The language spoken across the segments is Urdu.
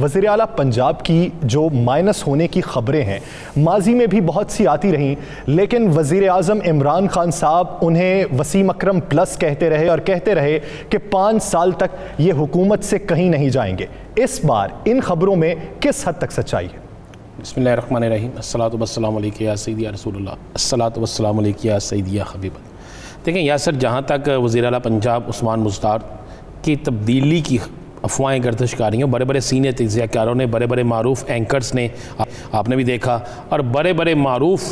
وزیر اعلیٰ پنجاب کی جو مائنس ہونے کی خبریں ہیں ماضی میں بھی بہت سی آتی رہیں، لیکن وزیر اعظم عمران خان صاحب انہیں وسیم اکرم پلس کہتے رہے اور کہتے رہے کہ 5 سال تک یہ حکومت سے کہیں نہیں جائیں گے۔ اس بار ان خبروں میں کس حد تک سچائی ہے؟ بسم اللہ الرحمن الرحیم، الصلاۃ والسلام علیک یا سیدی یا رسول اللہ، الصلاۃ والسلام علیک یا سیدی یا حبیب۔ دیکھیں یاسر، جہاں تک وزیر اعلیٰ پنجاب عثمان بزدار کی تبدیلی کی افواہیں گردش کر رہی ہیں، بڑے بڑے سینئر تجزیہ کاروں نے، بڑے بڑے معروف اینکرز نے، آپ نے بھی دیکھا، اور بڑے بڑے معروف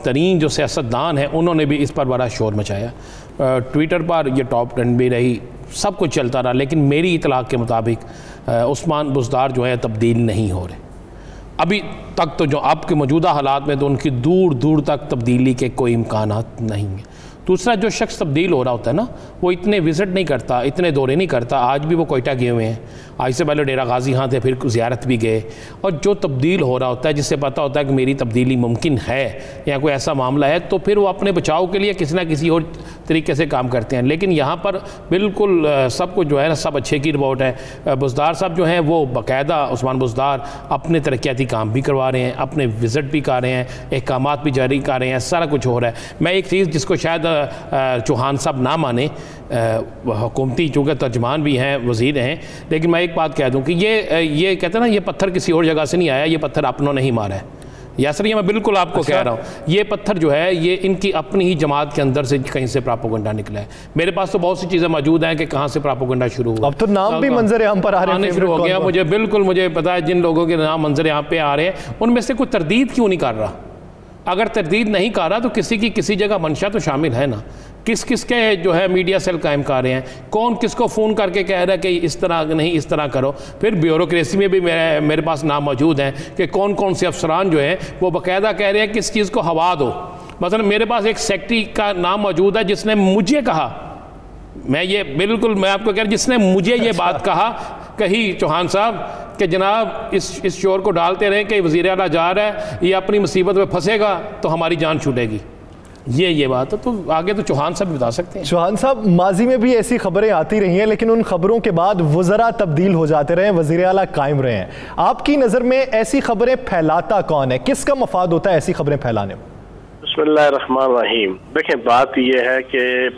ترین جو سیاستدان ہیں انہوں نے بھی اس پر بڑا شور مچایا۔ ٹویٹر پر یہ ٹاپ ٹرینڈ بھی رہی، سب کچھ چلتا رہا، لیکن میری اطلاع کے مطابق عثمان بزدار جو ہے تبدیل نہیں ہو رہے ابھی تک۔ تو جو اب کے موجودہ حالات میں تو ان کی دور دور تک تبدیلی کے کوئی امکانات نہیں ہیں۔ دوسرا، جو شخص تبدیل ہو رہا ہوتا ہے نا، وہ اتنے وزٹ نہیں کرتا، اتنے دورے نہیں کرتا۔ آج بھی وہ کوئٹہ گئے ہوئے ہیں، آج سے پہلے ڈیرہ غازی ہاں تھے، پھر زیارت بھی گئے۔ اور جو تبدیل ہو رہا ہوتا ہے، جس سے پتہ ہوتا ہے کہ میری تبدیلی ممکن ہے یا کوئی ایسا معاملہ ہے، تو پھر وہ اپنے بچاؤ کے لیے کسی نہ کسی اور طریقے سے کام کرتے ہیں۔ لیکن یہاں پر بالکل سب کچھ جو ہے نا، سب اچھے کی رپورٹ ہے۔ بزدار صاحب جو ہیں وہ باقاعدہ، عثمان بزدار اپنے ترقیاتی کام بھی کروا رہے ہیں، اپنے وزٹ بھی کر رہے ہیں، احکامات بھی جاری کر رہے ہیں، سارا کچھ ہو رہا ہے۔ میں ایک چیز جس کو شاید چوہان صاحب نہ مانے، حکومتی چونکہ ترجمان بھی ہیں، وزیر ہیں، لیکن میں ایک بات کہہ دوں کہ یہ کہتے ہیں نا، یہ پتھر کسی اور جگہ سے نہیں آیا، یہ پتھر اپنوں نے ہی مارا ہے۔ یاسر، یہ میں بالکل آپ کو کہہ رہا ہوں، یہ پتھر جو ہے یہ ان کی اپنی ہی جماعت کے اندر سے کہیں سے پراپوگنڈا نکلا ہے۔ میرے پاس تو بہت سی چیزیں موجود ہیں کہ کہاں سے پراپوگنڈا شروع ہوا، اب تو نام بھی منظر عام پر آنے شروع ہو گیا۔ مجھے پتا ہے جن لوگوں کے نام منظر یہاں پہ آ رہے ہیں، ان میں سے کوئی تردید کیوں نہیں کر رہا؟ اگر تردید نہیں کر رہا تو کسی کی کسی جگہ منشا تو شامل ہے نا۔ کس کے جو ہے میڈیا سیل قائم کر رہے ہیں، کون کس کو فون کر کے کہہ رہا ہے کہ اس طرح نہیں، اس طرح کرو۔ پھر بیوروکریسی میں بھی میرے پاس نام موجود ہیں کہ کون سے افسران جو ہیں وہ باقاعدہ کہہ رہے ہیں کہ اس چیز کو ہوا دو۔ مثلا میرے پاس ایک سیکٹری کا نام موجود ہے جس نے مجھے کہا، میں آپ کو کہہ رہا ہوں، جس نے مجھے یہ بات کہی چوہان صاحب کہ جناب اس شور کو ڈالتے رہیں کہ وزیر اعلیٰ جا رہا ہے، یہ اپنی مصیبت میں پھنسے گا تو ہماری جان چھوٹے گی۔ یہ بات ہے، تو آگے تو چوہان صاحب بتا سکتے ہیں۔ چوہان صاحب، ماضی میں بھی ایسی خبریں آتی رہی ہیں، لیکن ان خبروں کے بعد وزراء تبدیل ہو جاتے رہے ہیں، وزیر اعلیٰ قائم رہے ہیں۔ آپ کی نظر میں ایسی خبریں پھیلاتا کون ہے؟ کس کا مفاد ہوتا ہے ایسی خبریں پھیلانے میں؟ بسم اللہ الرحمن الرحیم۔ دیکھیں، بات یہ ہے کہ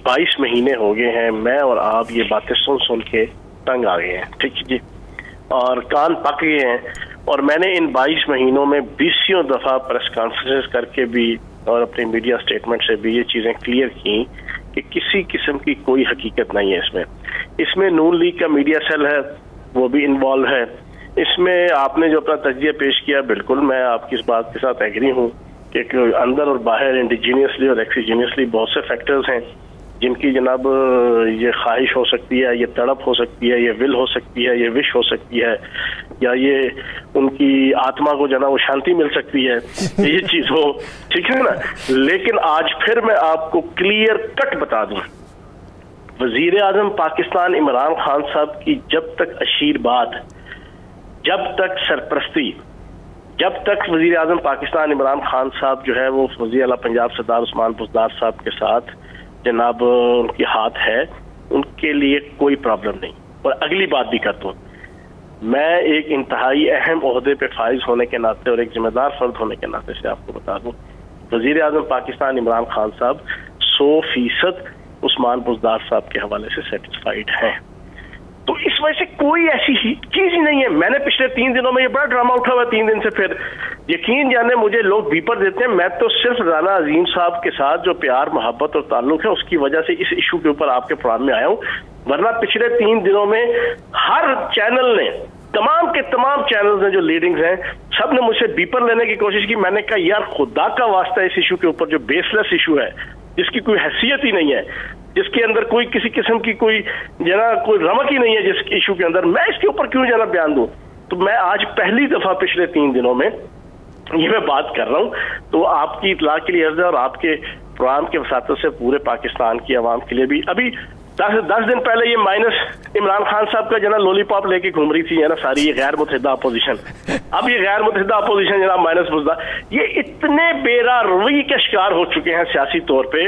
22 مہینے ہو گئے ہیں، میں اور آپ یہ باتیں سن کے تنگ آ گئے ہیں، ٹھیک جی، اور کان پک گئے ہیں۔ اور میں نے ان 22 مہینوں میں 20 دفعہ پریس کانفرنس کر کے بھی اور اپنی میڈیا سٹیٹمنٹ سے بھی یہ چیزیں کلیئر کی کہ کسی قسم کی کوئی حقیقت نہیں ہے اس میں نون لیگ کا میڈیا سیل ہے، وہ بھی انوالو ہے اس میں۔ آپ نے جو اپنا تجزیہ پیش کیا، بالکل میں آپ کی اس بات کے ساتھ ایگری ہوں کہ اندر اور باہر انڈیجینیسلی اور ایکسیجینیسلی بہت سے فیکٹرز ہیں جن کی جناب یہ خواہش ہو سکتی ہے، یہ تڑپ ہو سکتی ہے، یہ ول ہو سکتی ہے، یہ وش ہو سکتی ہے، یا یہ ان کی آتما کو جناب وہ شانتی مل سکتی ہے، یہ چیز ہو، ٹھیک ہے نا۔ لیکن آج پھر میں آپ کو کلیئر کٹ بتا دوں، وزیر اعظم پاکستان عمران خان صاحب کی جب تک اشیرباد، جب تک سرپرستی، جب تک وزیر اعظم پاکستان عمران خان صاحب جو ہے وہ وزیر اعلیٰ پنجاب سردار عثمان بزدار صاحب کے ساتھ جناب ان کی ہاتھ ہے، ان کے لیے کوئی پرابلم نہیں۔ اور اگلی بات بھی کرتا ہوں، میں ایک انتہائی اہم عہدے پہ فائز ہونے کے ناطے اور ایک ذمہ دار فرد ہونے کے ناطے سے آپ کو بتا دوں، وزیر اعظم پاکستان عمران خان صاحب 100% عثمان بزدار صاحب کے حوالے سے سیٹسفائیڈ ہیں۔ تو اس وجہ سے کوئی ایسی چیز ہی نہیں ہے۔ میں نے پچھلے 3 دنوں میں یہ بڑا ڈرامہ اٹھا ہوا ہے، 3 دن سے پھر یقین جانے مجھے لوگ بیپر دیتے ہیں، میں تو صرف رانا عظیم صاحب کے ساتھ جو پیار محبت اور تعلق ہے اس کی وجہ سے اس ایشو کے اوپر آپ کے پروگرام میں آیا ہوں، ورنہ پچھلے 3 دنوں میں ہر چینل نے، تمام کے تمام چینلز نے جو لیڈنگز ہیں، سب نے مجھ سے بیپر لینے کی کوشش کی۔ میں نے کہا یار خدا کا واسطہ اس ایشو کے اوپر جو بیس لیس ایشو ہے، جس کی کوئی حیثیت ہی نہیں ہے، جس کے اندر کوئی کسی قسم کی کوئی کوئی رمق ہی نہیں ہے، جس ایشو کے اندر میں اس کے اوپر کیوں بیان دوں؟ تو میں آج پہلی دفعہ پچھلے 3 دنوں میں یہ میں بات کر رہا ہوں، تو آپ کی اطلاع کے لیے عرض ہے اور آپ کے پروگرام کے وساطت سے پورے پاکستان کی عوام کے لیے بھی۔ ابھی 10 دن پہلے یہ مائنس عمران خان صاحب کا جناب لولی پاپ لے کے گھوم رہی تھی ساری یہ غیر متحدہ اپوزیشن، اب یہ غیر متحدہ اپوزیشن جناب مائنس بزدار، یہ اتنے بے راہ روی کے شکار ہو چکے ہیں سیاسی طور پہ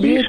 20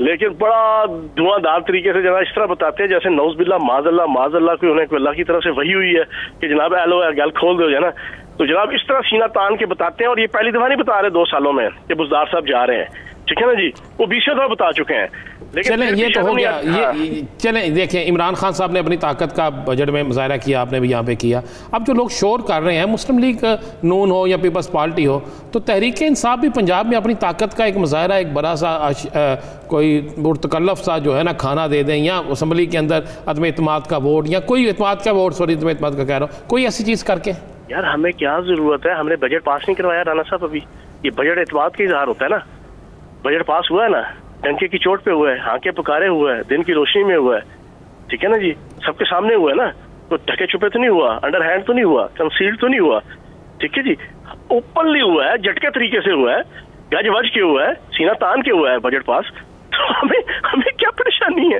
لیکن بڑا دھواں طریقے سے جناب اس طرح بتاتے ہیں جیسے نوز باللہ معاذ اللہ کوئی انہیں کوئی اللہ کی طرف سے وحی ہوئی ہے کہ جناب ایلو گل کھول دو ہے نا. تو جناب اس طرح سینہ تان کے بتاتے ہیں, اور یہ پہلی دفعہ نہیں بتا رہے 2 سالوں میں کہ بزدار صاحب جا رہے ہیں, ٹھیک ہے نا جی, وہ 20 دفعہ بتا چکے ہیں. چلیں یہ تو ہو گیا. یہ چلیں دیکھیں عمران خان صاحب نے اپنی طاقت کا بجٹ میں مظاہرہ کیا, آپ نے بھی یہاں پہ کیا. اب جو لوگ شور کر رہے ہیں مسلم لیگ نون ہو یا پیپلز پارٹی ہو, تو تحریک انصاف بھی پنجاب میں اپنی طاقت کا ایک مظاہرہ, ایک بڑا سا کوئی مرتکلف سا جو ہے نا کھانا دے دیں, یا اسمبلی کے اندر عدم اعتماد کا ووٹ, یا کوئی اعتماد کا ووٹ, عدم اعتماد کا کہہ رہا ہوں, کوئی ایسی چیز کر کے. یار ہمیں کیا ضرورت ہے, ہم نے بجٹ پاس نہیں کروایا رانا صاحب ابھی. یہ بجٹ اعتماد کا اظہار ہوتا ہے نا. بجٹ پاس ہوا ہے نا, ڈنکے کی چوٹ پہ ہوا ہے, ہانکے پکارے ہوا ہے, دن کی روشنی میں ہوا ہے, ٹھیک ہے نا جی, سب کے سامنے ہوا ہے نا, کوئی ڈھکے چھپے تو نہیں ہوا, انڈر ہینڈ تو نہیں ہوا, کنسیلڈ تو نہیں ہوا, ٹھیک ہے جی, اوپنلی ہوا ہے, جھٹکے طریقے سے ہوا ہے, گج وج کے ہوا ہے, سینہ تان کے ہوا ہے بجٹ پاس. تو ہمیں کیا پریشانی ہے,